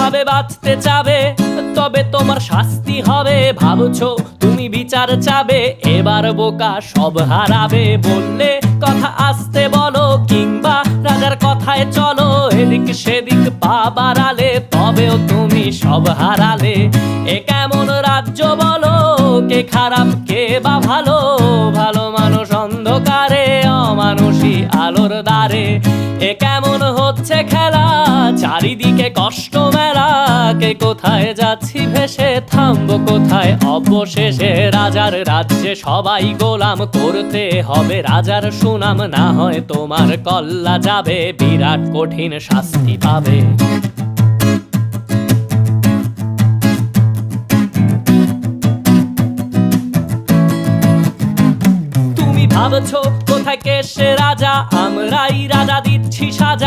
ভাবে বাঁচতে চাবে, তবে তোমার শাস্তি হবে। ভাবছো তুমি বিচার চাবে, এবার বোকা সব হারাবে। বললে কথা আসতে বলো, কিংবা রাজার কথায় চলো, এদিক সেদিক পা বাড়ালে তবেও তুমি সব হারালে। এ কেমন রাজ্য বলো, কে খারাপ কে বা ভালো? ভালো মানুষ অন্ধকারে, অমানুষী আলোর দ্বারে। এ কেমন হচ্ছে খেলা, চারিদিকে কষ্ট মেলা। কে কোথায় যাচ্ছি ভেসে, থামবো কোথায় অবশেষে? রাজার রাজ্যে সবাই গোলাম, করতে হবে রাজার সুনাম। না হয় তোমার কল্লা যাবে, বিরাট কঠিন শাস্তি পাবে। ভাবছো কোথায় কে সে রাজা, আমরাই রাজা দিচ্ছি সাজা।